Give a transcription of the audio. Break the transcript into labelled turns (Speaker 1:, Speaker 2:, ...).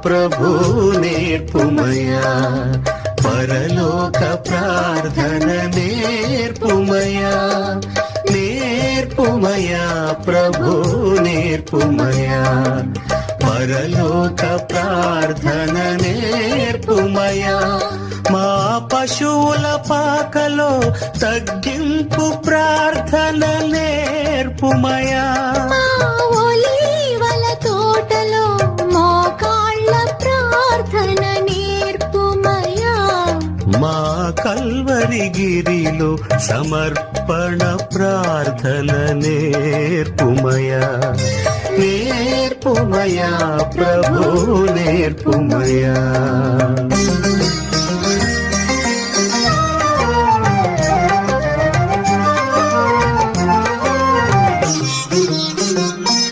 Speaker 1: ప్రభు నేర్పుమయా పరలోక ప్రార్థన నేర్పుమయా నేర్పుమయా ప్రభు నేర్పుమయా పరలోక ప్రార్థన నేర్పుమయా మా పశువుల పాకలో తగ్గింపు ప్రార్థన నేర్పుమయా
Speaker 2: ఒలీవల తోటలో మోకాళ్ళ ప్రార్థన నేర్పుమయా
Speaker 1: మా కల్వరిగిరిలో సమర్పణ ప్రార్థన నేర్పుమయా నేర్పుమయా ప్రభు నేర్పుమయా